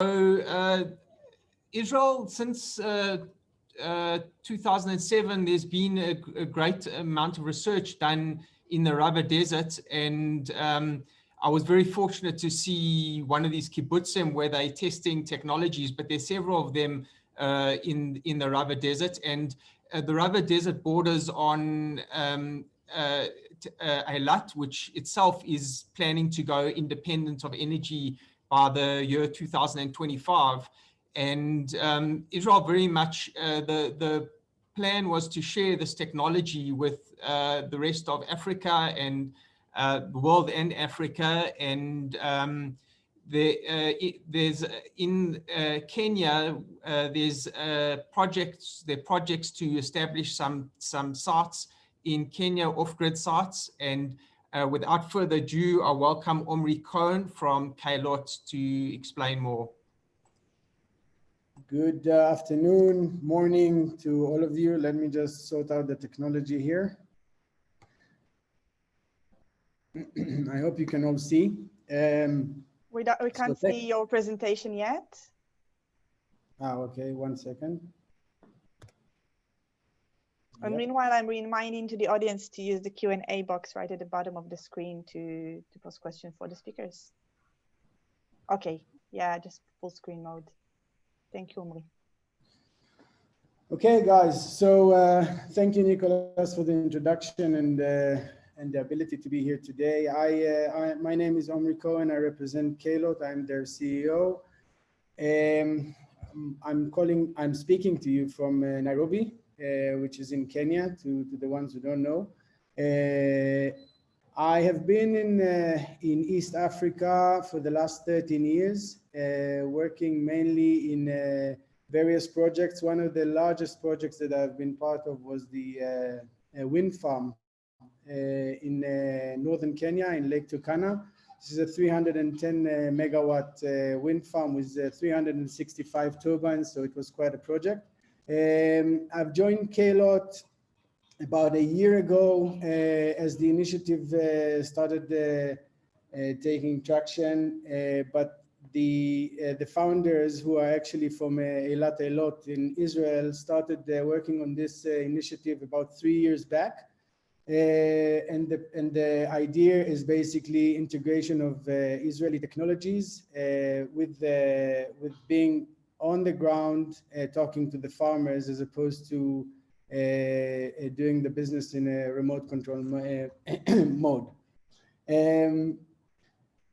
So Israel, since 2007, there's been a great amount of research done in the rubber desert, and I was very fortunate to see one of these kibbutzim where they're testing technologies, but there's several of them in the rubber desert, and the rubber desert borders on Eilat, which itself is planning to go independent of energy by the year 2025. And Israel very much, the plan was to share this technology with the rest of Africa and the world and Africa. And there's in Kenya, there's projects to establish some sites in Kenya, off-grid sites. And without further ado, I welcome Omri Cohen from Keylot to explain more. Good afternoon, morning to all of you. Let me just sort out the technology here. I hope you can all see. We can't see your presentation yet. Okay, 1 second. And meanwhile, I'm reminding to the audience to use the Q&A box right at the bottom of the screen to post questions for the speakers. Okay, yeah, just full screen mode. Thank you, Omri. Okay, guys. So thank you, Nicholas, for the introduction and the ability to be here today. My name is Omri Cohen. I represent Keylot. I'm their CEO. I'm speaking to you from Nairobi, which is in Kenya. To the ones who don't know, I have been in East Africa for the last 13 years, working mainly in various projects. One of the largest projects that I've been part of was the wind farm in northern Kenya in Lake Turkana. This is a 310 megawatt wind farm with 365 turbines, so it was quite a project. I've joined Keylot about a year ago as the initiative started taking traction, but the founders, who are actually from Eilat Eilot in Israel, started working on this initiative about 3 years back. And the idea is basically integration of Israeli technologies with being on the ground, talking to the farmers, as opposed to doing the business in a remote control mode.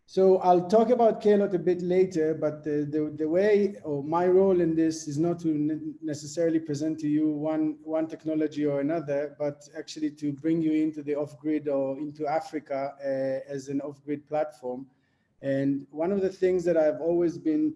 So I'll talk about Keylot a bit later, but the way, or my role in this, is not to necessarily present to you one technology or another, but actually to bring you into the off-grid or into Africa as an off-grid platform. And one of the things that I've always been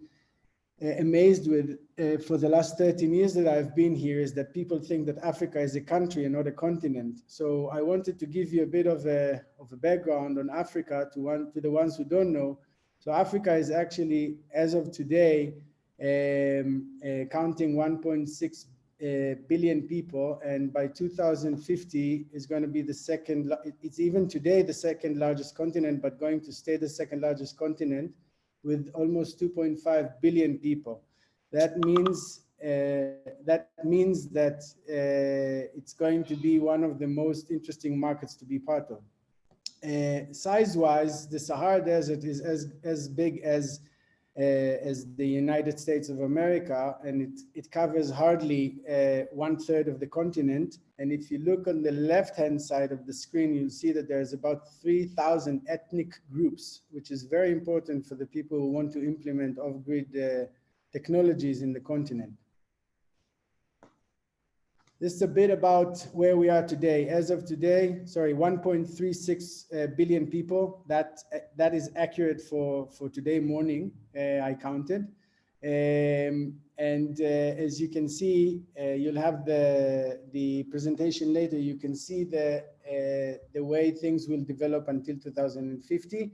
amazed with for the last 13 years that I've been here is that people think that Africa is a country and not a continent. So I wanted to give you a bit of a background on Africa to the ones who don't know. So Africa is actually, as of today, counting 1.6 billion people, and by 2050 is going to be the second. It's even today the second largest continent, but going to stay the second largest continent, with almost 2.5 billion people. That means that it's going to be one of the most interesting markets to be part of. Size-wise, the Sahara Desert is as big as the United States of America, and it covers hardly 1/3 of the continent. And if you look on the left-hand side of the screen, you'll see that there's about 3,000 ethnic groups, which is very important for the people who want to implement off-grid technologies in the continent. This is a bit about where we are today. As of today, 1.36 billion people. That is accurate for today morning, I counted. As you can see, you'll have the presentation later. You can see the way things will develop until 2050.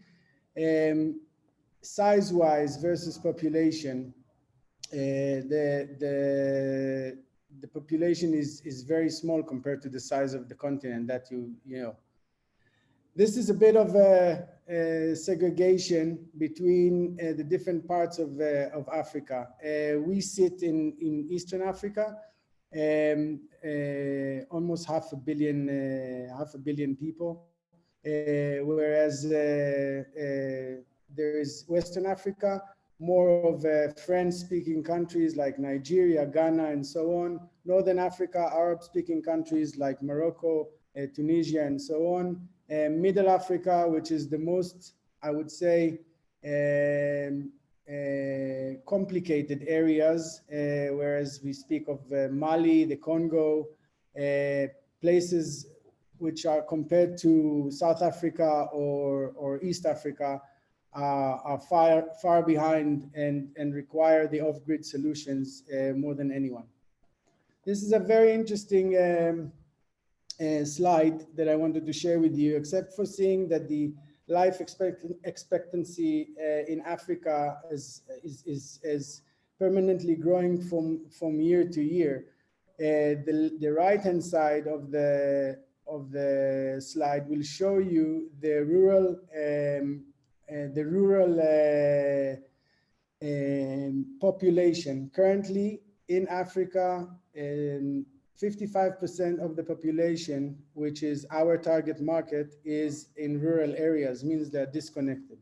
Size-wise versus population, the population is very small compared to the size of the continent that you know. This is a bit of segregation between the different parts of Africa. We sit in Eastern Africa, almost half a billion people, whereas there is Western Africa, more of French-speaking countries like Nigeria, Ghana, and so on. Northern Africa, Arab-speaking countries like Morocco, Tunisia, and so on. Middle Africa, which is the most, I would say, complicated areas, whereas we speak of Mali, the Congo, places which are compared to South Africa or East Africa, are far behind and require the off-grid solutions more than anyone. This is a very interesting slide that I wanted to share with you, except for seeing that the life expectancy in Africa is permanently growing from year to year. The right-hand side of the slide will show you the rural population. Currently in Africa, 55% of the population, which is our target market, is in rural areas, means they're disconnected.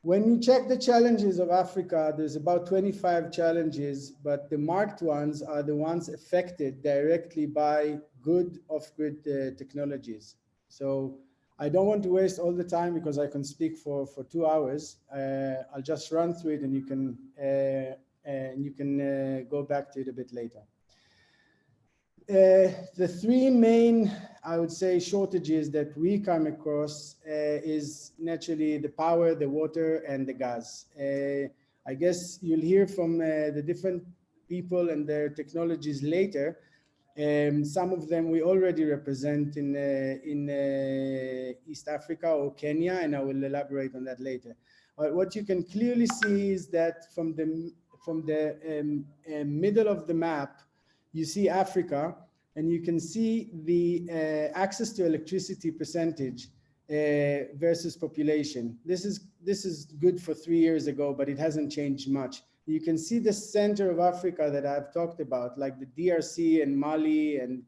When you check the challenges of Africa, there's about 25 challenges, but the marked ones are the ones affected directly by good off-grid technologies. So I don't want to waste all the time because I can speak for 2 hours. I'll just run through it and you can go back to it a bit later. The three main, I would say, shortages that we come across is naturally the power, the water, and the gas. I guess you'll hear from the different people and their technologies later. Some of them we already represent in East Africa or Kenya, and I will elaborate on that later. But what you can clearly see is that from the middle of the map, you see Africa, and you can see the access to electricity percentage versus population. This is good for 3 years ago, but it hasn't changed much. You can see the center of Africa that I've talked about, like the DRC and Mali and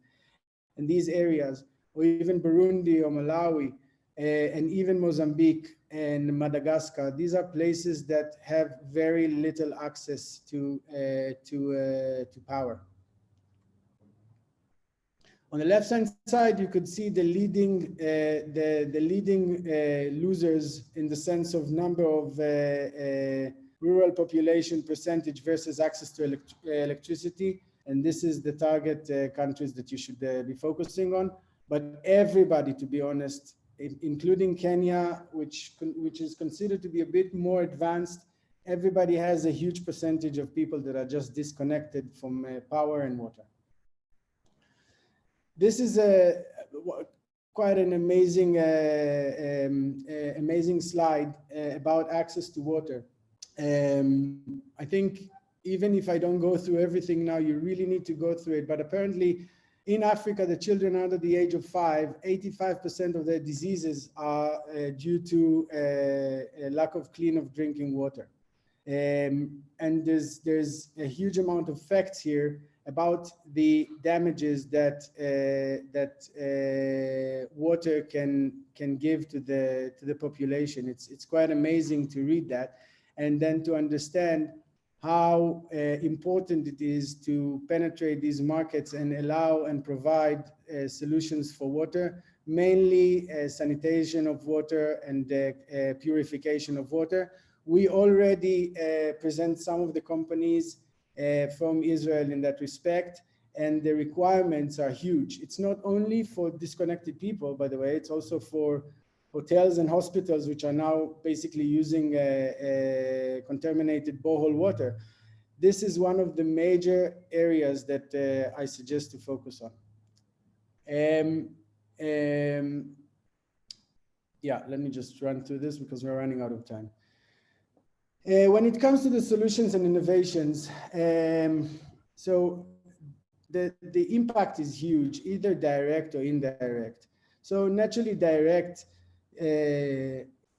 these areas, or even Burundi or Malawi, and even Mozambique and Madagascar. These are places that have very little access to power. On the left-hand side, you could see the leading losers in the sense of number of rural population percentage versus access to electricity. And this is the target countries that you should be focusing on. But everybody, to be honest, including Kenya, which is considered to be a bit more advanced, everybody has a huge percentage of people that are just disconnected from power and water. This is quite an amazing, amazing slide about access to water. I think even if I don't go through everything now, you really need to go through it. But apparently in Africa, the children under the age of 5, 85% of their diseases are due to a lack of clean of drinking water. And there's a huge amount of facts here about the damages that water can give to the population. It's quite amazing to read that, and then to understand how important it is to penetrate these markets and allow and provide solutions for water, mainly sanitation of water and purification of water. We already present some of the companies from Israel in that respect, and the requirements are huge. It's not only for disconnected people, by the way, it's also for hotels and hospitals, which are now basically using contaminated borehole water. This is one of the major areas that I suggest to focus on. Yeah, let me just run through this because we're running out of time. When it comes to the solutions and innovations, so the impact is huge, either direct or indirect. So naturally direct,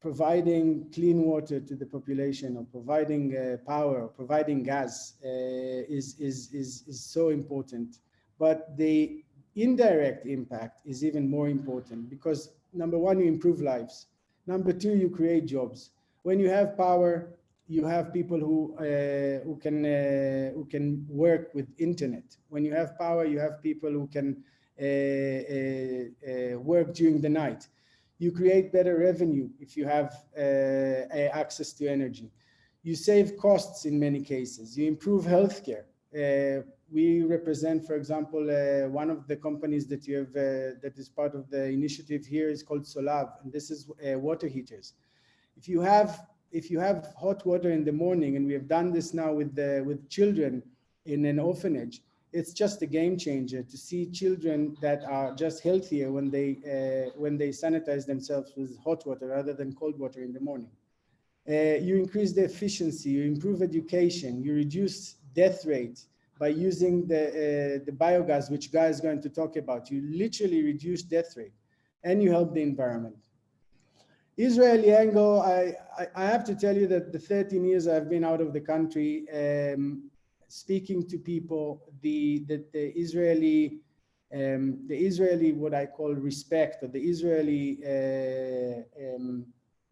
providing clean water to the population, or providing power, or providing gas is so important. But the indirect impact is even more important, because number one, you improve lives. Number two, you create jobs. When you have power, you have people who can work with internet. When you have power, you have people who can work during the night. You create better revenue if you have access to energy. You save costs in many cases. You improve healthcare. We represent, for example, one of the companies that you have that is part of the initiative here is called Solav, and this is water heaters. If you have hot water in the morning, and we have done this now with children in an orphanage, it's just a game changer to see children that are just healthier when they sanitize themselves with hot water rather than cold water in the morning. You increase the efficiency, you improve education, you reduce death rate by using the biogas, which Guy is going to talk about. You literally reduce death rate, and you help the environment. Israeli angle, I have to tell you that the 13 years I've been out of the country, speaking to people, the Israeli what I call respect, or the Israeli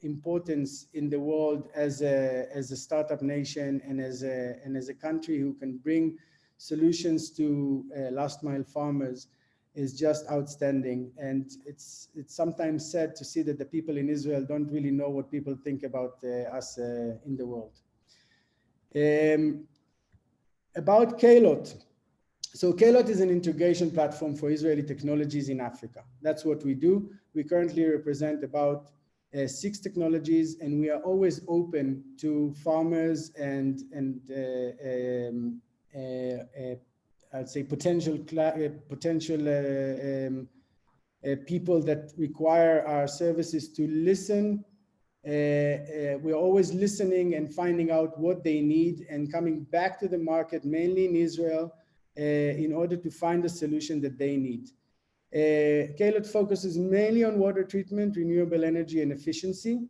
importance in the world as a startup nation, and as a country who can bring solutions to last mile farmers, is just outstanding. And it's sometimes sad to see that the people in Israel don't really know what people think about us in the world. About Kalot. So Kalot is an integration platform for Israeli technologies in Africa. That's what we do. We currently represent about 6 technologies, and we are always open to farmers and I'd say potential people that require our services to listen. We're always listening and finding out what they need, and coming back to the market, mainly in Israel, in order to find a solution that they need. Kalot focuses mainly on water treatment, renewable energy, and efficiency.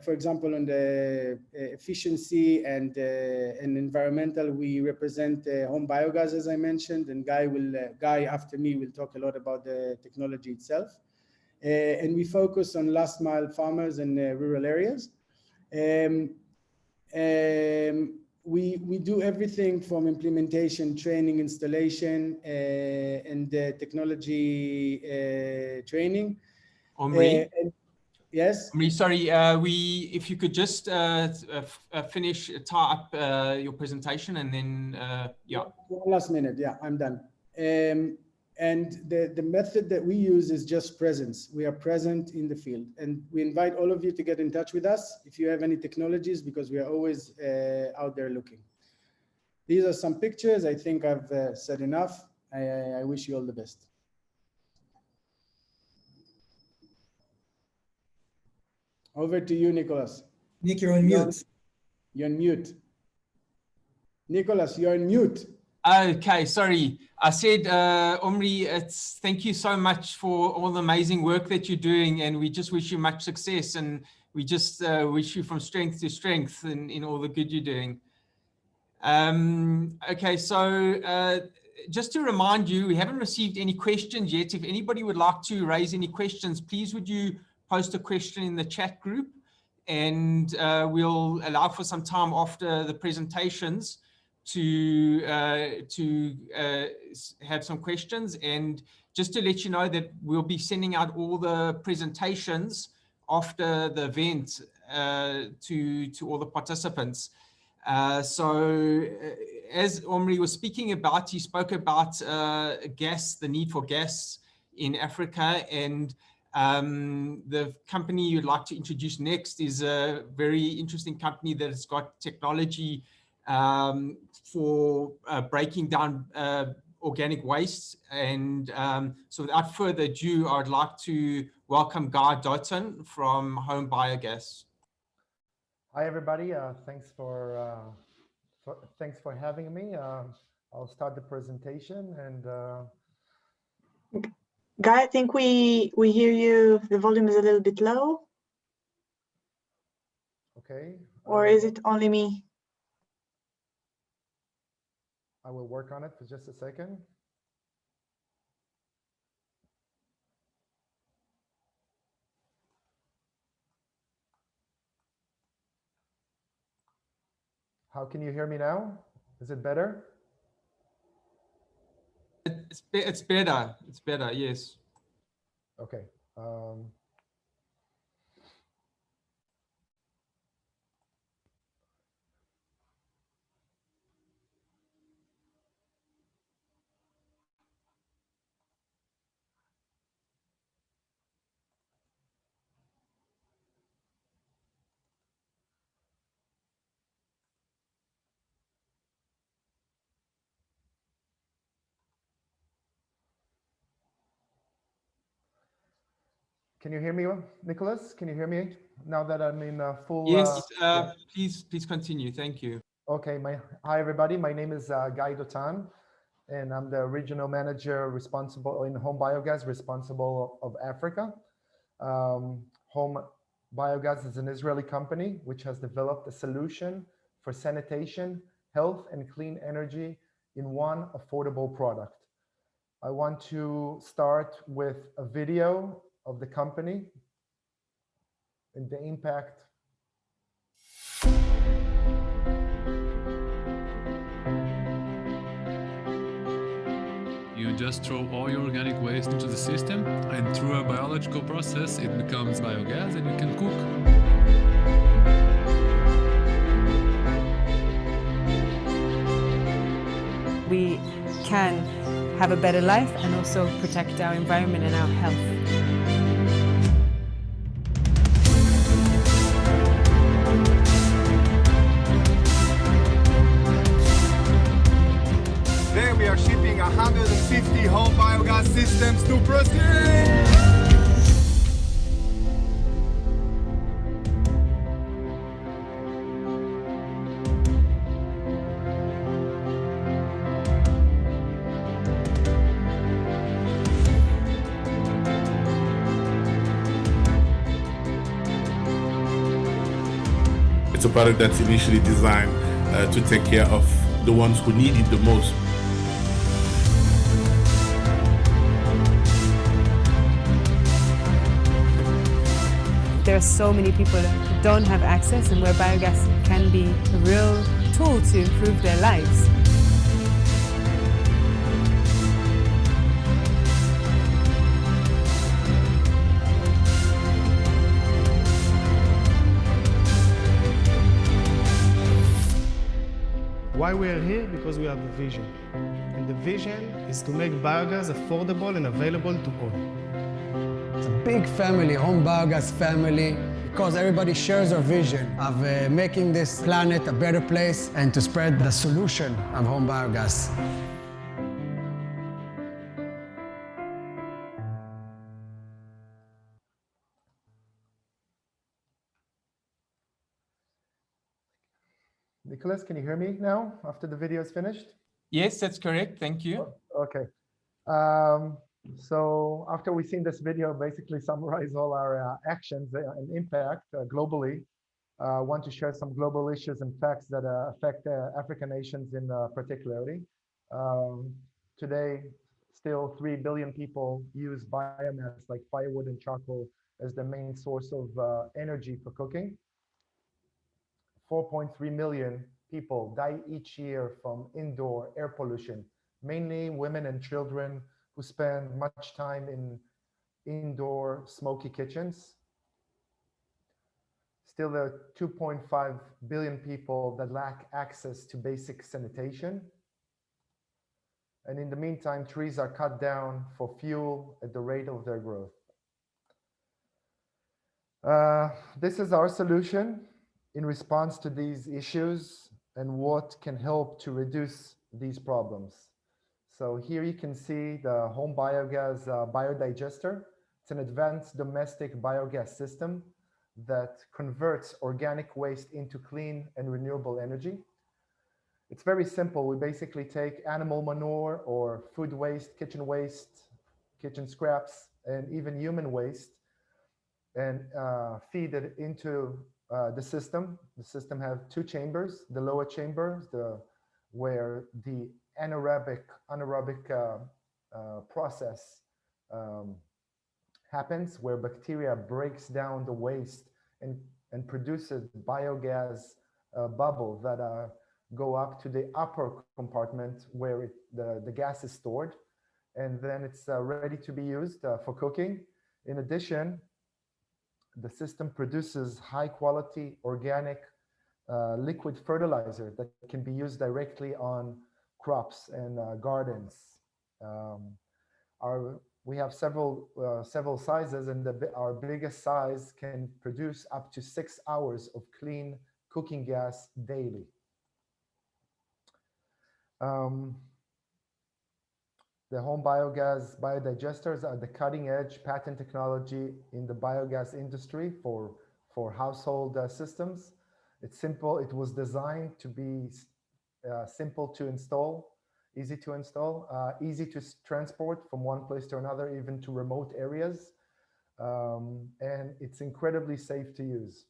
For example, on the efficiency and environmental, we represent Homebiogas, as I mentioned, and Guy after me will talk a lot about the technology itself. And we focus on last mile farmers and rural areas. We do everything from implementation, training, installation, and technology training. Omri? Yes? Omri, sorry, if you could just finish, tie up your presentation, and then, yeah. One last minute, yeah, I'm done. And the method that we use is just presence. We are present in the field, and we invite all of you to get in touch with us if you have any technologies, because we are always out there looking. These are some pictures. I think I've said enough. I wish you all the best. Over to you, Nicholas. Nick, you're on mute. You're on mute. Nicholas, you're on mute. Okay, sorry. I said, Omri, thank you so much for all the amazing work that you're doing, and we just wish you much success, and we just wish you from strength to strength in all the good you're doing. Okay, so just to remind you, we haven't received any questions yet. If anybody would like to raise any questions, please would you post a question in the chat group, and we'll allow for some time after the presentations to have some questions. And just to let you know that we'll be sending out all the presentations after the event to all the participants. So as Omri was speaking about, he spoke about gas, the need for gas in Africa, and the company you'd like to introduce next is a very interesting company that has got technology for breaking down organic waste. And so without further ado, I'd like to welcome Guy Doughton from Homebiogas. Hi, everybody. Thanks for having me. I'll start the presentation, and Guy, I think we hear you. The volume is a little bit low. Okay. Or is it only me? I will work on it for just a second. How can you hear me now? Is it better? It's better. It's better. Yes. Okay. Can you hear me, Nicholas? Can you hear me now that I'm in full? Yes. Yeah. Please continue. Thank you. Okay. Hi everybody. My name is Guy Dotan, and I'm the regional manager responsible in Homebiogas, responsible of Africa. Homebiogas is an Israeli company which has developed a solution for sanitation, health, and clean energy in one affordable product. I want to start with a video of the company and the impact. You just throw all your organic waste into the system, and through a biological process, it becomes biogas and you can cook. We can have a better life and also protect our environment and our health. Today we are shipping 150 home biogas systems to Brazil. It's a product that's initially designed to take care of the ones who need it the most. There are so many people that don't have access, and where biogas can be a real tool to improve their lives. Why we are here? Because we have a vision. And the vision is to make biogas affordable and available to all. It's a big family, Homebiogas family, because everybody shares our vision of making this planet a better place and to spread the solution of Homebiogas. Nicholas, can you hear me now after the video is finished? Yes, that's correct. Thank you. Okay. So after we've seen this video, basically summarize all our actions and impact globally, I want to share some global issues and facts that affect African nations in particularly. Today, still 3 billion people use biomass like firewood and charcoal as the main source of energy for cooking. 4.3 million people die each year from indoor air pollution, mainly women and children who spend much time in indoor smoky kitchens. Still, there are 2.5 billion people that lack access to basic sanitation. And in the meantime, trees are cut down for fuel at the rate of their growth. This is our solution in response to these issues and what can help to reduce these problems. So here you can see the Homebiogas biodigester. It's an advanced domestic biogas system that converts organic waste into clean and renewable energy. It's very simple. We basically take animal manure or food waste, kitchen waste, kitchen scraps, and even human waste, and feed it into the system. The system has two chambers. The lower chamber, where the anaerobic process happens, where bacteria breaks down the waste and produces biogas bubble that go up to the upper compartment where the gas is stored, and then it's ready to be used for cooking. In addition, the system produces high quality organic liquid fertilizer that can be used directly on crops and gardens. We have several sizes, and our biggest size can produce up to 6 hours of clean cooking gas daily. The home biogas biodigesters are the cutting edge patent technology in the biogas industry for household systems. It's simple. It was designed to be simple to install, easy to install, easy to transport from one place to another, even to remote areas. And it's incredibly safe to use.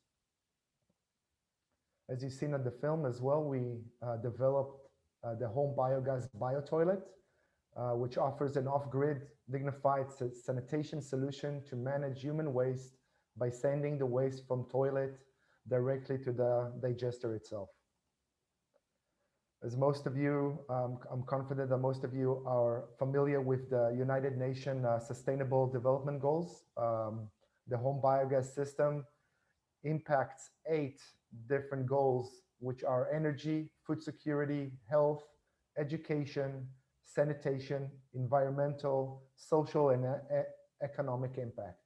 As you've seen in the film as well, we developed the home biogas biotoilet, which offers an off-grid dignified sanitation solution to manage human waste by sending the waste from toilet directly to the digester itself. As most of you, I'm confident that most of you are familiar with the United Nations Sustainable Development Goals. The home biogas system impacts 8 different goals, which are energy, food security, health, education, sanitation, environmental, social, and economic impact.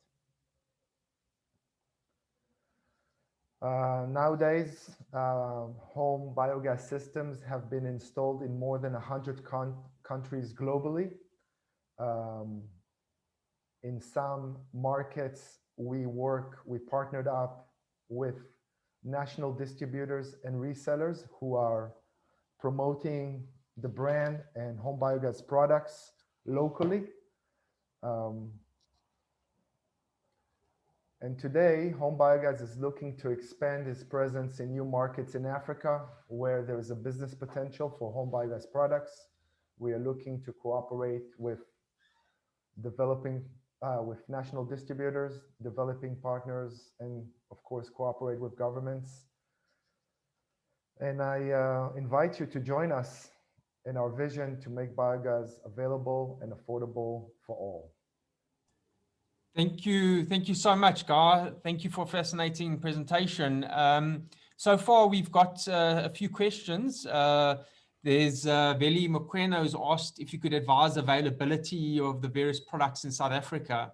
Nowadays, home biogas systems have been installed in more than 100 countries globally. In some markets, we partnered up with national distributors and resellers who are promoting the brand and home biogas products locally. And today, Home Biogas is looking to expand its presence in new markets in Africa, where there is a business potential for home biogas products. We are looking to cooperate with with national distributors, developing partners, and of course, cooperate with governments. And I invite you to join us in our vision to make biogas available and affordable for all. Thank you so much, Guy. Thank you for a fascinating presentation. So far, we've got a few questions. There's Veli Mokwena who's asked if you could advise availability of the various products in South Africa.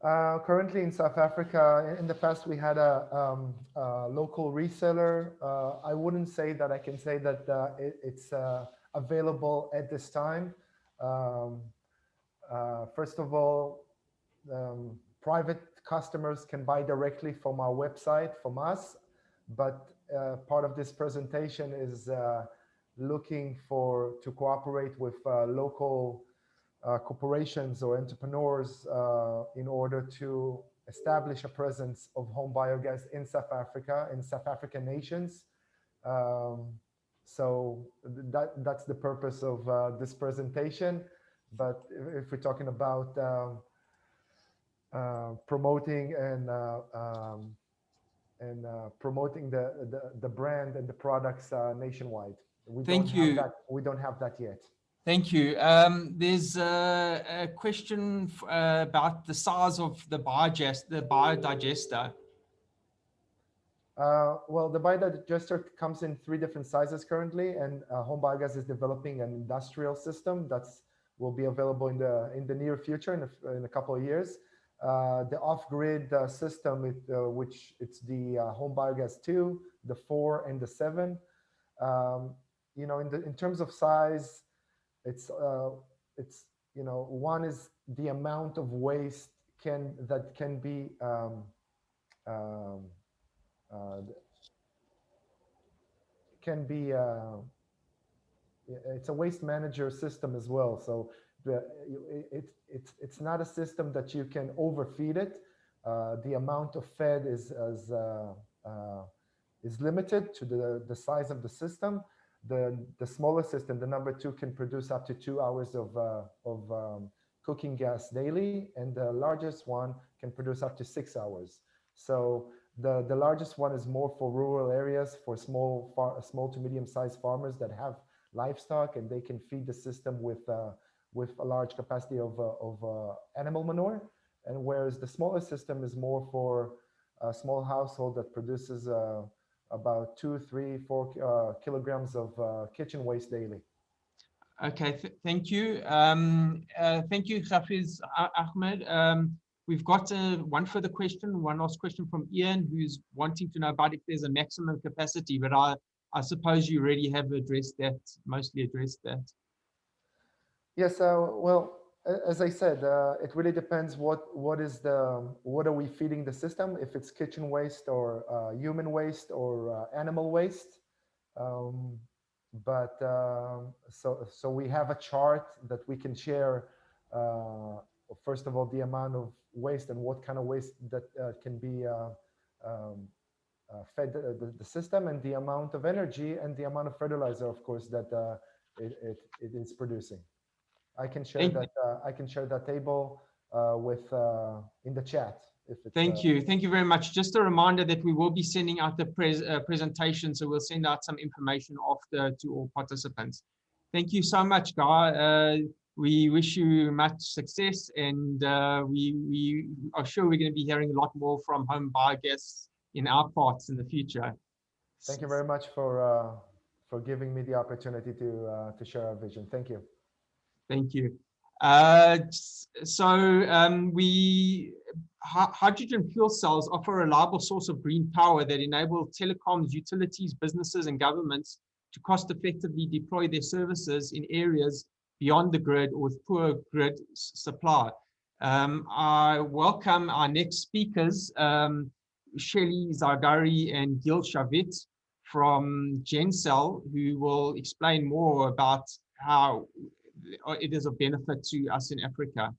Currently in South Africa, in the past we had a local reseller. I wouldn't say that I can say that it's available at this time. First of all, private customers can buy directly from our website, from us, but part of this presentation is looking to cooperate with local corporations or entrepreneurs in order to establish a presence of home biogas in South Africa, in South African nations. So that's the purpose of this presentation. But if we're talking about promoting and promoting the brand and the products nationwide, we don't have that yet. Thank you. There's a question about the size of the biodigester. Well, the biodigester comes in 3 different sizes currently, and Home Biogas is developing an industrial system that will be available in the near future, in a couple of years. The off-grid system, which it's the Home Biogas 2, the 4, and the 7. In terms of size, it's one is the amount of waste that can be it's a waste manager system as well. So it's not a system that you can overfeed it. The amount of fed is limited to the size of the system. The smaller system, the number 2, can produce up to 2 hours of cooking gas daily, and the largest one can produce up to 6 hours. So the largest one is more for rural areas, for small to medium-sized farmers that have livestock, and they can feed the system with a large capacity of animal manure. And whereas the smaller system is more for a small household that produces about 2, 3, 4 kilograms of kitchen waste daily. Okay, thank you. Thank you, Hafiz Ahmed. We've got one further question, one last question from Ian, who's wanting to know about if there's a maximum capacity, but I suppose you already have addressed that, mostly addressed that. Yes, well, as I said, it really depends what are we feeding the system, if it's kitchen waste or human waste or animal waste. So we have a chart that we can share. First of all, the amount of waste and what kind of waste that can be fed the system, and the amount of energy and the amount of fertilizer, of course, that it is producing. I can share that. I can share that table in the chat. If it's, Thank you very much. Just a reminder that we will be sending out the presentation, so we'll send out some information after to all participants. Thank you so much, Guy. We wish you much success, and we are sure we're going to be hearing a lot more from Homebiogas in our parts in the future. Thank you very much for giving me the opportunity to share our vision. Thank you. Thank you. Hydrogen fuel cells offer a reliable source of green power that enable telecoms, utilities, businesses, and governments to cost-effectively deploy their services in areas beyond the grid or with poor grid supply. I welcome our next speakers, Shelly Zagari and Gil Shavit from Gencell, who will explain more about how it is of benefit to us in Africa.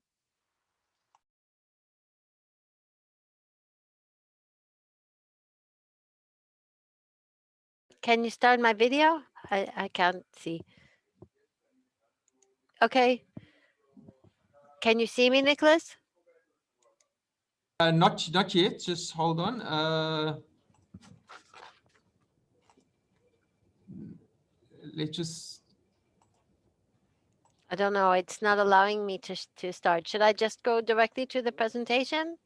Can you start my video? I can't see. Okay. Can you see me, Nicholas? Not yet. Just hold on. Let's just. I don't know. It's not allowing me to start. Should I just go directly to the presentation?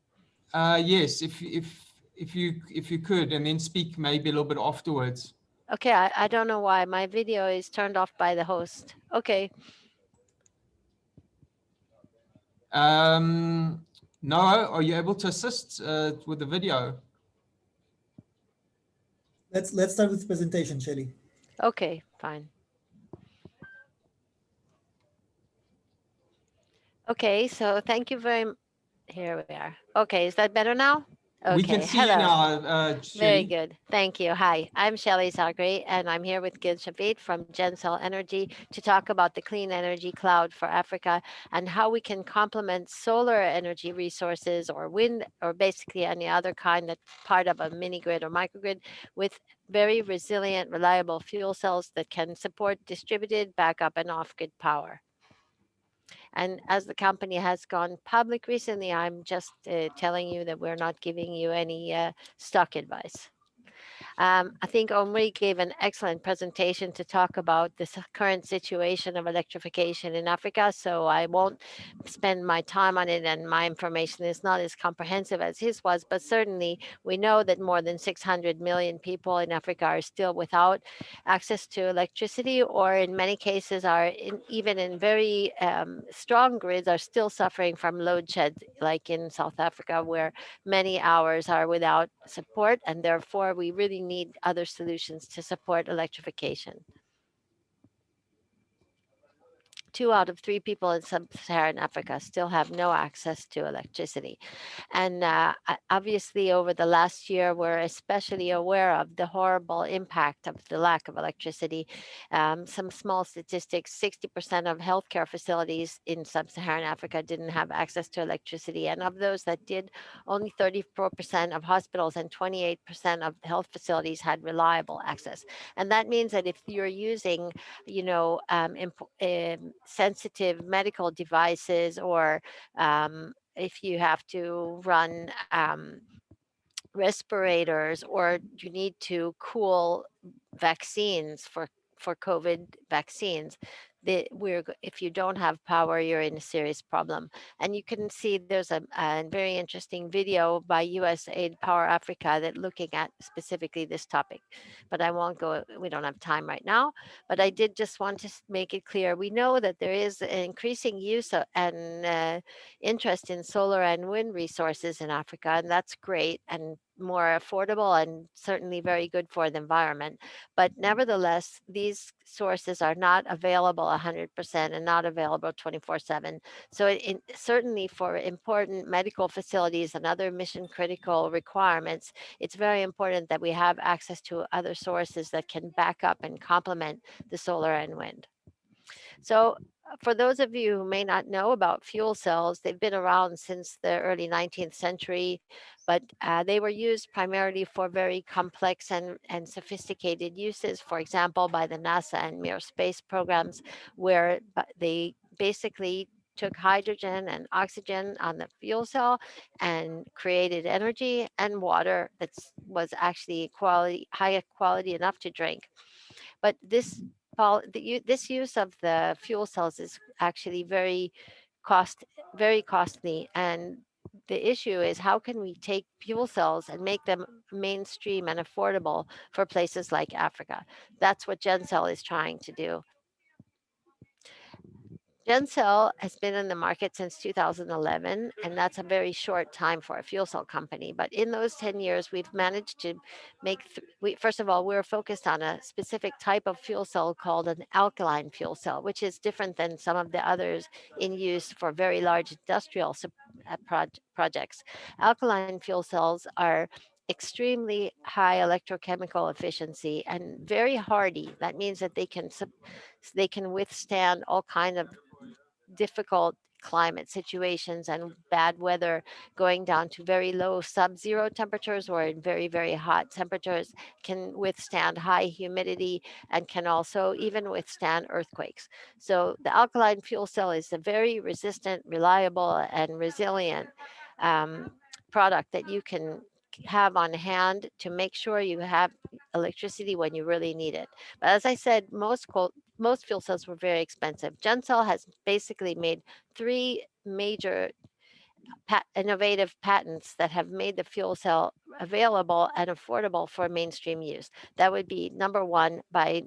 Yes, if you could, and then speak maybe a little bit afterwards. Okay, I don't know why my video is turned off by the host. Okay. No, are you able to assist with the video? Let's start with the presentation, Shelly. Okay, fine. Okay, so thank you very much. Here we are. Okay, is that better now? Okay, we can see hello. you now, Very good. Thank you. Hi, I'm Shelly Zagri, and I'm here with Gil Shavit from Gencell Energy to talk about the clean energy cloud for Africa and how we can complement solar energy resources or wind or basically any other kind that's part of a mini grid or microgrid with very resilient, reliable fuel cells that can support distributed backup and off-grid power. And as the company has gone public recently, I'm just telling you that we're not giving you any stock advice. I think Omri gave an excellent presentation to talk about this current situation of electrification in Africa, so I won't spend my time on it, and my information is not as comprehensive as his was, but certainly we know that more than 600 million people in Africa are still without access to electricity, or in many cases are even in very strong grids are still suffering from load shed, like in South Africa, where many hours are without support, and therefore we really need other solutions to support electrification. 2 out of 3 people in sub-Saharan Africa still have no access to electricity. And obviously, over the last year, we're especially aware of the horrible impact of the lack of electricity. Some small statistics, 60% of healthcare facilities in sub-Saharan Africa didn't have access to electricity. And of those that did, only 34% of hospitals and 28% of health facilities had reliable access. And that means that if you're using, you know, sensitive medical devices, or if you have to run respirators, or you need to cool vaccines for COVID vaccines, if you don't have power, you're in a serious problem. And you can see there's a very interesting video by USAID Power Africa that looking at specifically this topic. But I won't go, we don't have time right now. But I did just want to make it clear. We know that there is an increasing use and interest in solar and wind resources in Africa, and that's great and more affordable and certainly very good for the environment. But nevertheless, these sources are not available 100% and not available 24/7. So certainly for important medical facilities and other mission critical requirements, it's very important that we have access to other sources that can back up and complement the solar and wind. So for those of you who may not know about fuel cells, they've been around since the early 19th century, but they were used primarily for very complex and sophisticated uses, for example, by the NASA and Mir space programs, where they basically took hydrogen and oxygen on the fuel cell and created energy and water that was actually high quality enough to drink. But this use of the fuel cells is actually very costly, and the issue is how can we take fuel cells and make them mainstream and affordable for places like Africa? That's what Gencell is trying to do. Gencell has been in the market since 2011, and that's a very short time for a fuel cell company. But in those 10 years, we've managed to make, first of all, we're focused on a specific type of fuel cell called an alkaline fuel cell, which is different than some of the others in use for very large industrial projects. Alkaline fuel cells are extremely high electrochemical efficiency and very hardy. That means that they can withstand all kinds of difficult climate situations and bad weather, going down to very low sub-zero temperatures or in very, very hot temperatures, can withstand high humidity, and can also even withstand earthquakes. So the alkaline fuel cell is a very resistant, reliable, and resilient product that you can have on hand to make sure you have electricity when you really need it. But as I said, most fuel cells were very expensive. Gencell has basically made 3 major innovative patents that have made the fuel cell available and affordable for mainstream use. That would be number 1, by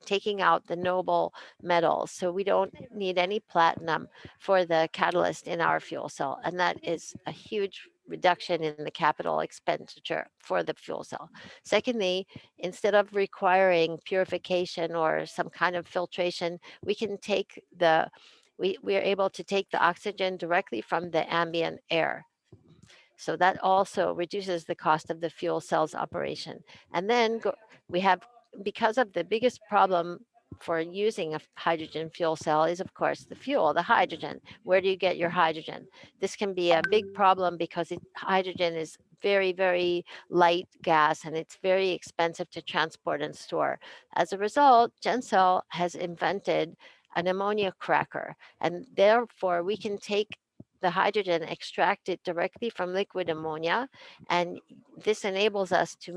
taking out the noble metals. So we don't need any platinum for the catalyst in our fuel cell. And that is a huge reduction in the capital expenditure for the fuel cell. Secondly, instead of requiring purification or some kind of filtration, we can take we are able to take the oxygen directly from the ambient air. So that also reduces the cost of the fuel cell's operation. And then we have, because of the biggest problem for using a hydrogen fuel cell is, of course, the fuel, the hydrogen. Where do you get your hydrogen? This can be a big problem because hydrogen is very, very light gas, and it's very expensive to transport and store. As a result, Gencell has invented an ammonia cracker, and therefore we can take the hydrogen, extract it directly from liquid ammonia, and this enables us to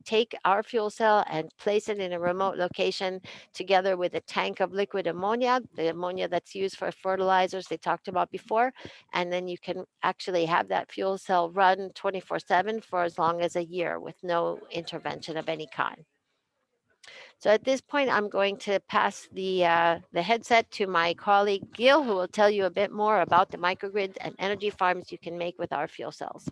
take our fuel cell and place it in a remote location together with a tank of liquid ammonia, the ammonia that's used for fertilizers they talked about before, and then you can actually have that fuel cell run 24/7 for as long as a year with no intervention of any kind. So at this point, I'm going to pass the headset to my colleague Gil, who will tell you a bit more about the microgrid and energy farms you can make with our fuel cells.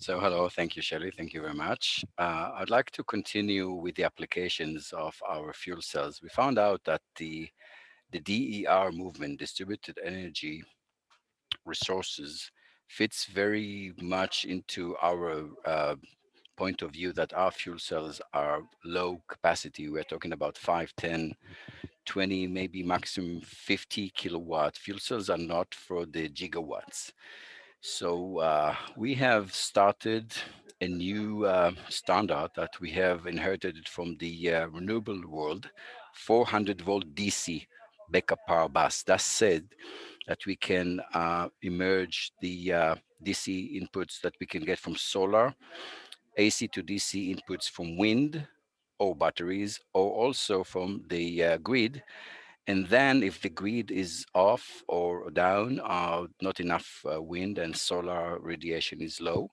So hello, thank you, Shelley. Thank you very much. I'd like to continue with the applications of our fuel cells. We found out that the DER movement, distributed energy resources, fits very much into our point of view that our fuel cells are low capacity. We're talking about 5, 10, 20, maybe maximum 50 kilowatt. Fuel cells are not for the gigawatts. So we have started a new standard that we have inherited from the renewable world, 400 volt DC backup power bus. That said, that we can emerge the DC inputs that we can get from solar, AC to DC inputs from wind or batteries, or also from the grid. And then if the grid is off or down, not enough wind and solar radiation is low,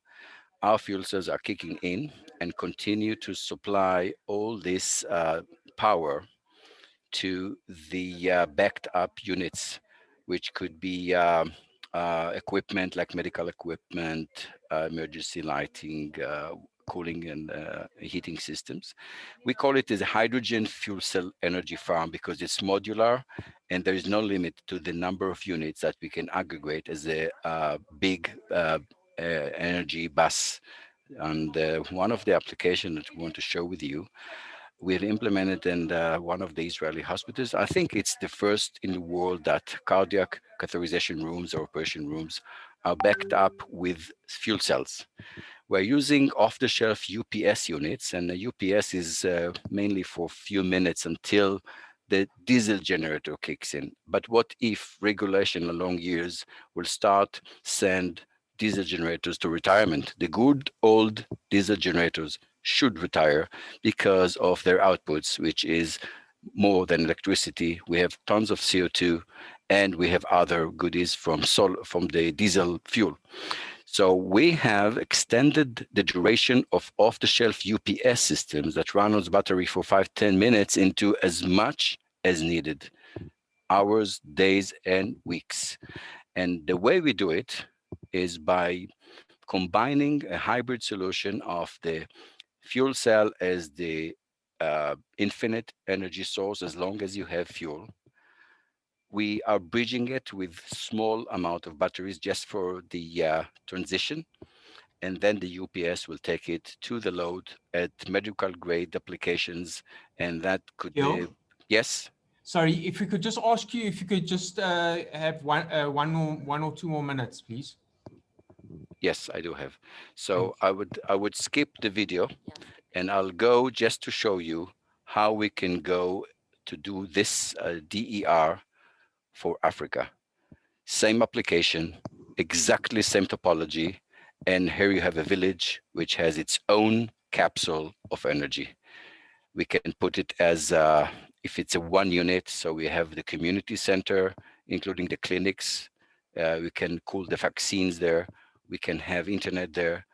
our fuel cells are kicking in and continue to supply all this power to the backed up units, which could be equipment like medical equipment, emergency lighting, cooling and heating systems. We call it a hydrogen fuel cell energy farm because it's modular and there is no limit to the number of units that we can aggregate as a big energy bus. And one of the applications that we want to share with you, we've implemented in one of the Israeli hospitals. I think it's the first in the world that cardiac catheterization rooms or operation rooms are backed up with fuel cells. We're using off-the-shelf UPS units, and the UPS is mainly for a few minutes until the diesel generator kicks in. But what if regulation along years will start send diesel generators to retirement? The good old diesel generators should retire because of their outputs, which is more than electricity. We have tons of CO2, and we have other goodies from the diesel fuel. So we have extended the duration of off-the-shelf UPS systems that run on battery for 5-10 minutes into as much as needed, hours, days, and weeks. And the way we do it is by combining a hybrid solution of the fuel cell as the infinite energy source as long as you have fuel. We are bridging it with small amount of batteries just for the transition. And then the UPS will take it to the load at medical grade applications. And that could be, yes? Sorry, if we could just ask you if you could just have one or two more minutes, please. Yes, I do have. So I would skip the video and I'll go just to show you how we can go to do this DER for Africa. Same application, exactly same topology. And here you have a village which has its own capsule of energy. We can put it as, if it's a one unit, so we have the community center, including the clinics. We can cool the vaccines there. We can have internet there.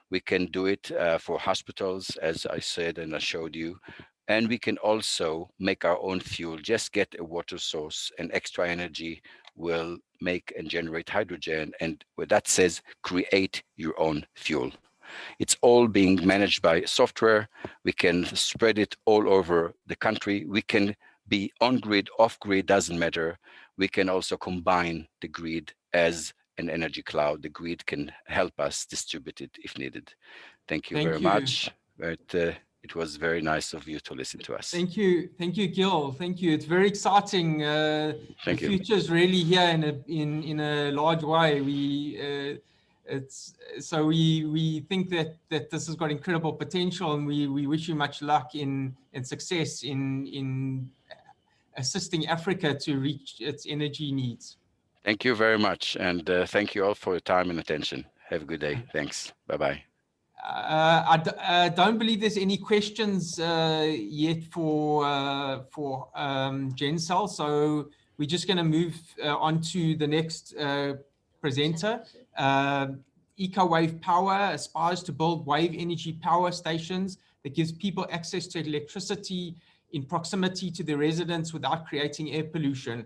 We can do it for hospitals, as I said and I showed you. And we can also make our own fuel, just get a water source and extra energy will make and generate hydrogen. And what that says, create your own fuel. It's all being managed by software. We can spread it all over the country. We can be on grid, off grid, doesn't matter. We can also combine the grid as an energy cloud. The grid can help us distribute it if needed. Thank you very much. It was very nice of you to listen to us. Thank you, Gil. Thank you. It's very exciting. The future is really here in a large way. We think that this has got incredible potential, and we wish you much luck and success in assisting Africa to reach its energy needs. Thank you very much, and thank you all for your time and attention. Have a good day. Thanks. Bye-bye. I don't believe there's any questions yet for Gencell, so we're just going to move on to the next presenter. Ecowave Power aspires to build wave energy power stations that gives people access to electricity in proximity to their residents without creating air pollution.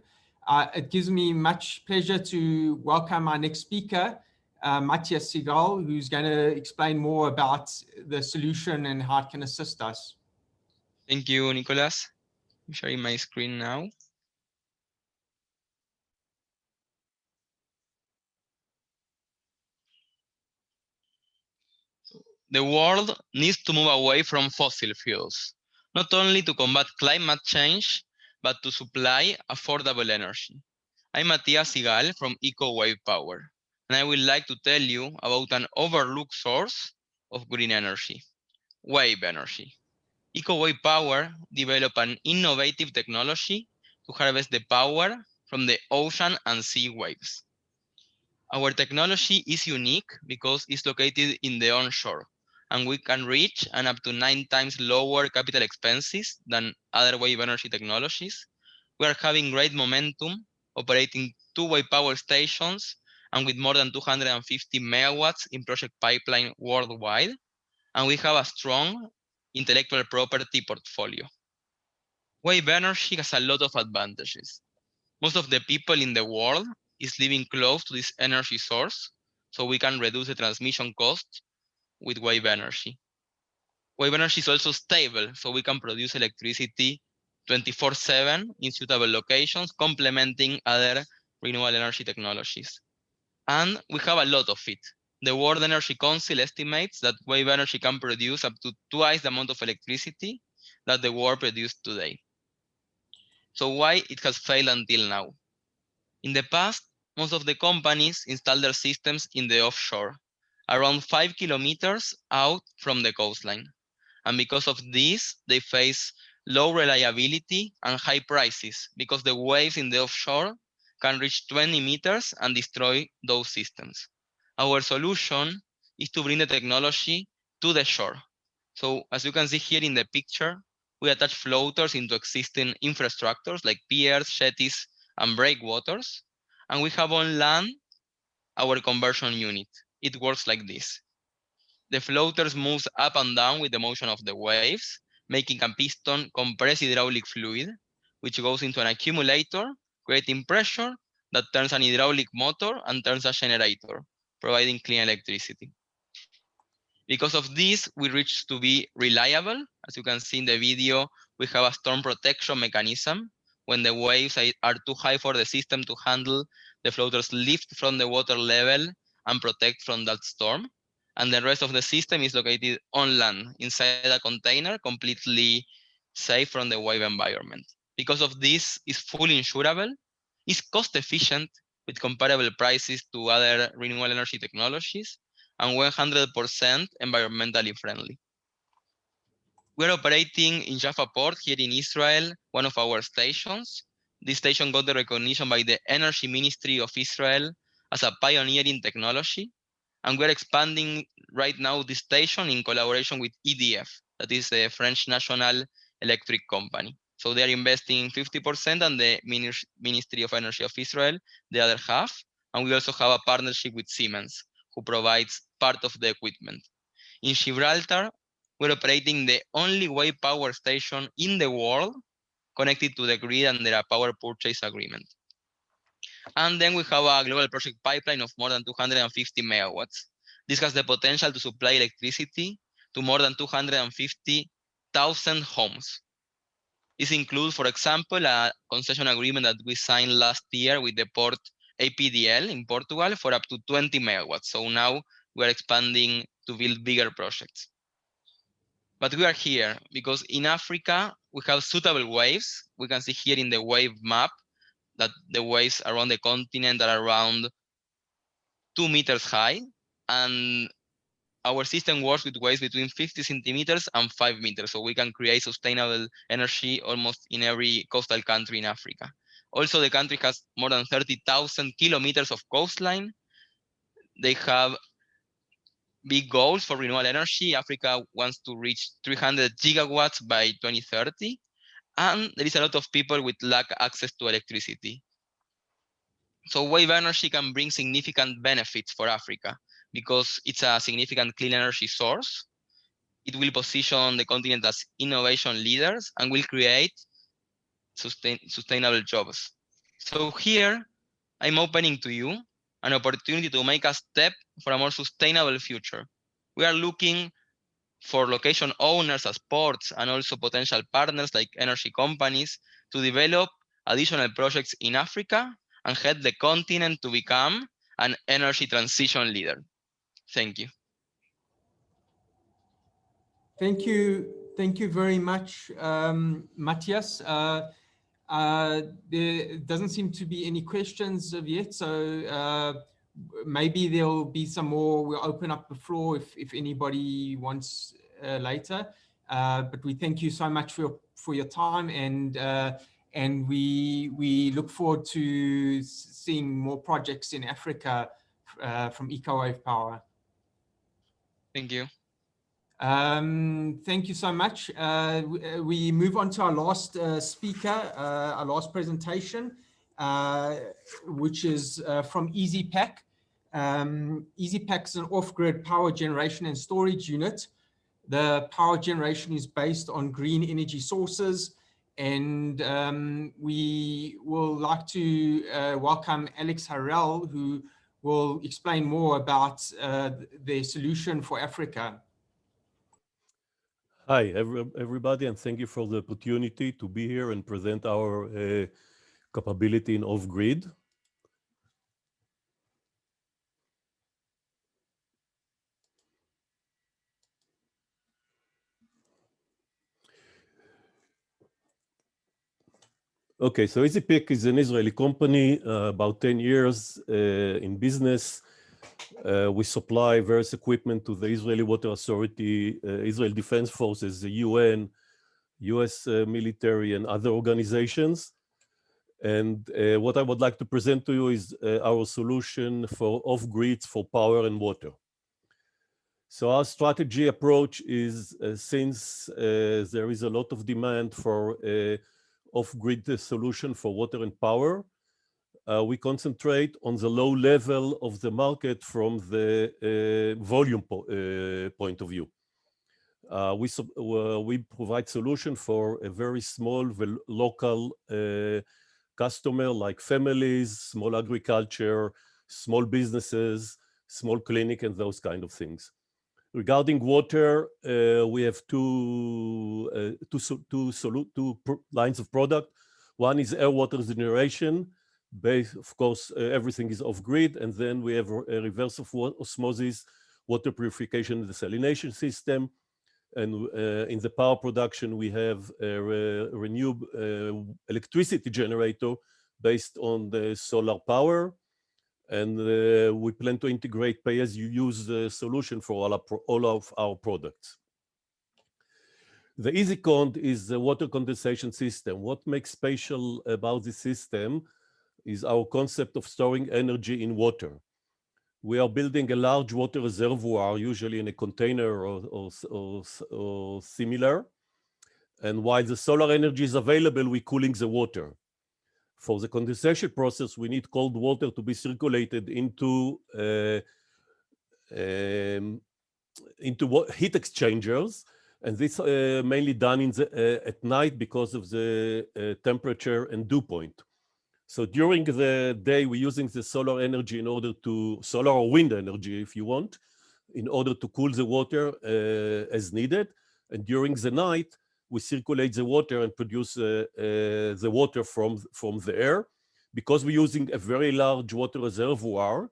It gives me much pleasure to welcome our next speaker, Matthias Sigal, who's going to explain more about the solution and how it can assist us. Thank you, Nicolas. I'm sharing my screen now. The world needs to move away from fossil fuels, not only to combat climate change, but to supply affordable energy. I'm Matthias Sigal from Ecowave Power, and I would like to tell you about an overlooked source of green energy, wave energy. Ecowave Power developed an innovative technology to harvest the power from the ocean and sea waves. Our technology is unique because it's located in the onshore, and we can reach an up to 9 times lower capital expenses than other wave energy technologies. We are having great momentum, operating 2 wave power stations and with more than 250 megawatts in project pipeline worldwide, and we have a strong intellectual property portfolio. Wave energy has a lot of advantages. Most of the people in the world is living close to this energy source, so we can reduce the transmission cost with wave energy. Wave energy is also stable, so we can produce electricity 24/7 in suitable locations, complementing other renewable energy technologies. And we have a lot of it. The World Energy Council estimates that wave energy can produce up to twice the amount of electricity that the world produces today. So why it has failed until now? In the past, most of the companies installed their systems in the offshore, around 5 kilometers out from the coastline. And because of this, they face low reliability and high prices because the waves in the offshore can reach 20 meters and destroy those systems. Our solution is to bring the technology to the shore. So as you can see here in the picture, we attach floaters into existing infrastructures like piers, jetties, and breakwaters. And we have on land our conversion unit. It works like this. The floaters moves up and down with the motion of the waves, making a piston compress hydraulic fluid, which goes into an accumulator, creating pressure that turns an hydraulic motor and turns a generator, providing clean electricity. Because of this, we reach to be reliable. As you can see in the video, we have a storm protection mechanism. When the waves are too high for the system to handle, the floaters lift from the water level and protect from that storm. And the rest of the system is located on land, inside a container, completely safe from the wave environment. Because of this, it's fully insurable, it's cost efficient with comparable prices to other renewable energy technologies, and 100% environmentally friendly. We're operating in Jaffa Port here in Israel, one of our stations. This station got the recognition by the Energy Ministry of Israel as a pioneering technology. And we're expanding right now this station in collaboration with EDF, that is the French national electric company. So they are investing 50% and the Ministry of Energy of Israel, the other half. And we also have a partnership with Siemens, who provides part of the equipment. In Gibraltar, we're operating the only wave power station in the world connected to the grid under a power purchase agreement. And then we have a global project pipeline of more than 250 megawatts. This has the potential to supply electricity to more than 250,000 homes. This includes, for example, a concession agreement that we signed last year with the port APDL in Portugal for up to 20 megawatts. So now we are expanding to build bigger projects. But we are here because in Africa, we have suitable waves. We can see here in the wave map that the waves around the continent are around 2 meters high. And our system works with waves between 50 centimeters and 5 meters. So we can create sustainable energy almost in every coastal country in Africa. Also, the country has more than 30,000 kilometers of coastline. They have big goals for renewable energy. Africa wants to reach 300 gigawatts by 2030. And there is a lot of people with lack access to electricity. So wave energy can bring significant benefits for Africa because it's a significant clean energy source. It will position the continent as innovation leaders and will create sustainable jobs. So here, I'm opening to you an opportunity to make a step for a more sustainable future. We are looking for location owners as ports and also potential partners like energy companies to develop additional projects in Africa and help the continent to become an energy transition leader. Thank you. Thank you very much, Matthias. There doesn't seem to be any questions of yet, so maybe there'll be some more. We'll open up the floor if anybody wants later. But we thank you so much for your time, and we look forward to seeing more projects in Africa from Ecowave Power. Thank you. Thank you so much. We move on to our last speaker, our last presentation, which is from EasyPack. EasyPack is an off-grid power generation and storage unit. The power generation is based on green energy sources, and we will like to welcome Alex Harrell, who will explain more about their solution for Africa. Hi, everybody, and thank you for the opportunity to be here and present our capability in off-grid. Okay, so EasyPack is an Israeli company, about 10 years in business. We supply various equipment to the Israeli Water Authority, Israel Defense Forces, the UN, US military, and other organizations. And what I would like to present to you is our solution for off-grids for power and water. So our strategy approach is, since there is a lot of demand for off-grid solution for water and power, we concentrate on the low level of the market from the volume point of view. We provide solution for a very small local customer, like families, small agriculture, small businesses, small clinic, and those kind of things. Regarding water, we have two lines of product. One is air water generation. Of course, everything is off-grid, and then we have a reverse of osmosis, water purification and desalination system. And in the power production, we have a renewable electricity generator based on the solar power. And we plan to integrate pay-as-you-use solution for all of our products. The EasyCond is the water condensation system. What makes special about this system is our concept of storing energy in water. We are building a large water reservoir, usually in a container or similar. And while the solar energy is available, we're cooling the water. For the condensation process, we need cold water to be circulated into heat exchangers. And this mainly done at night because of the temperature and dew point. So during the day, we're using the solar energy in order to, solar or wind energy, if you want, in order to cool the water as needed. And during the night, we circulate the water and produce the water from the air. Because we're using a very large water reservoir,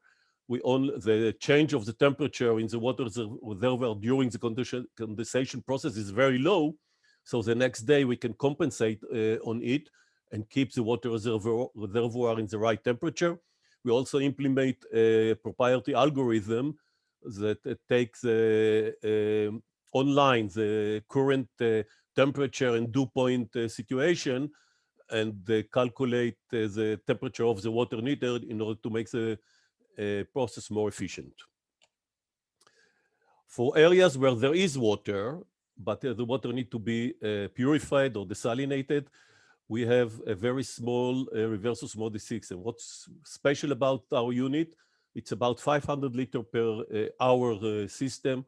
the change of the temperature in the water reservoir during the condensation process is very low. So the next day we can compensate on it and keep the water reservoir in the right temperature. We also implement a proprietary algorithm that takes online the current temperature and dew point situation and calculate the temperature of the water needed in order to make the process more efficient. For areas where there is water, but the water need to be purified or desalinated, we have a very small reverse osmosis system. What's special about our unit, it's about 500 liters per hour system.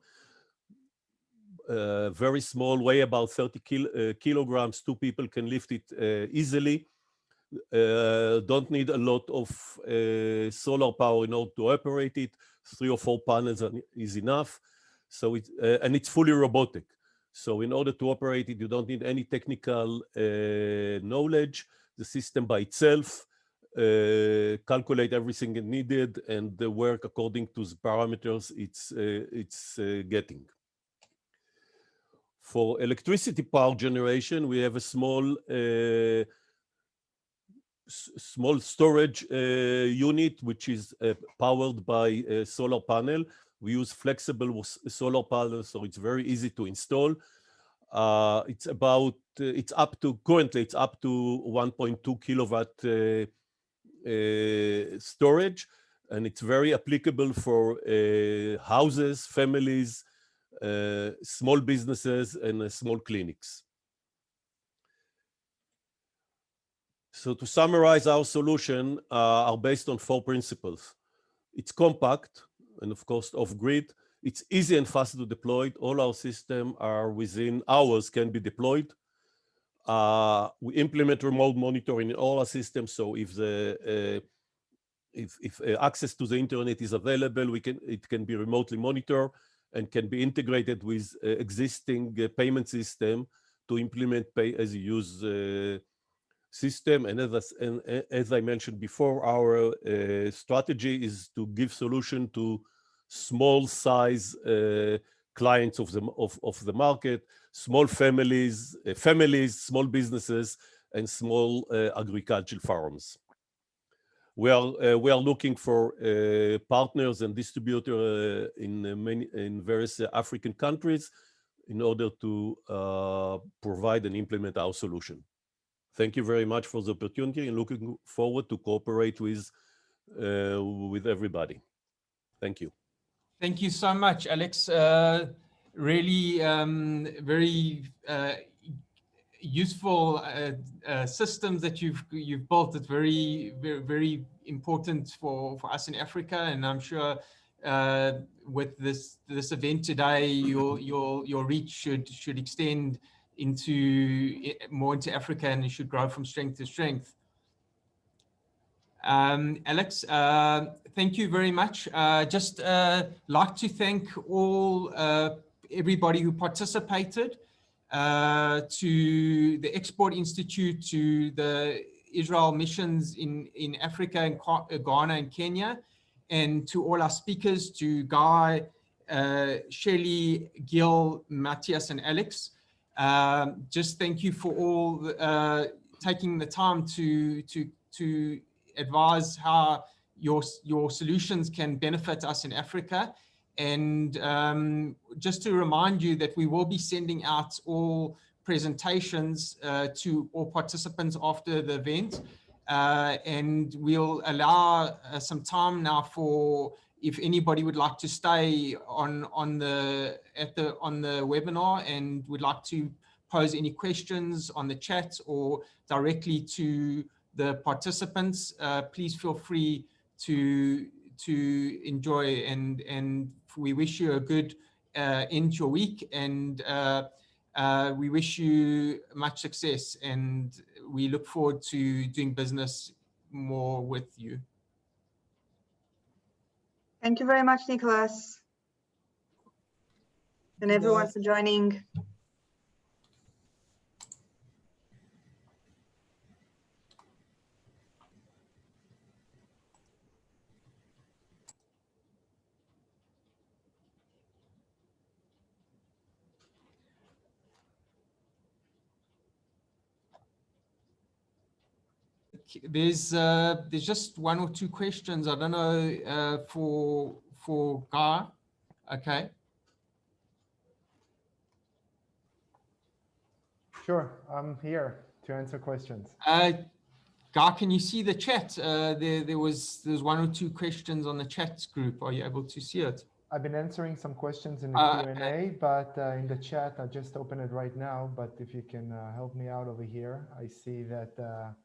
Very small, weigh about 30 kilograms. Two people can lift it easily. Don't need a lot of solar power in order to operate it. 3 or 4 panels is enough. So and it's fully robotic. So in order to operate it, you don't need any technical knowledge. The system by itself calculate everything it needed and work according to the parameters it's getting. For electricity power generation, we have a small storage unit which is powered by a solar panel. We use flexible solar panels, so it's very easy to install. It's up to 1.2 kilowatt storage, and it's very applicable for houses, families, small businesses, and small clinics. So to summarize, our solution are based on 4 principles. It's compact and of course off-grid. It's easy and fast to deploy. All our systems are within hours can be deployed. We implement remote monitoring in all our systems. So if access to the internet is available, it can be remotely monitored and can be integrated with existing payment system to implement pay-as-you-use system. And as I mentioned before, our strategy is to give solution to small size clients of the market, small families, small businesses, and small agricultural farms. We are looking for partners and distributors in various African countries in order to provide and implement our solution. Thank you very much for the opportunity, and looking forward to cooperate with everybody. Thank you. Thank you so much, Alex. Really very useful systems that you've built. It's very important for us in Africa, and I'm sure with this event today, your reach should extend more into Africa, and it should grow from strength to strength. Alex, thank you very much. Just like to thank everybody who participated, to the Export Institute, to the Israel missions in Africa, and Ghana and Kenya, and to all our speakers, to Guy, Shelley, Gil, Matthias, and Alex. Just thank you for all taking the time to advise how your solutions can benefit us in Africa. And just to remind you that we will be sending out all presentations to all participants after the event, and we'll allow some time now for if anybody would like to stay on the webinar and would like to pose any questions on the chat or directly to the participants, please feel free to enjoy, and we wish you a good end to your week, and we wish you much success, and we look forward to doing business more with you. Thank you very much, Nicholas, and everyone for joining. There's just 1 or 2 questions. I don't know for Guy. Okay. Sure, I'm here to answer questions. Guy, can you see the chat? There's 1 or 2 questions on the chat group. Are you able to see it? I've been answering some questions in the Q&A, but in the chat, I just opened it right now. But if you can help me out over here, I see that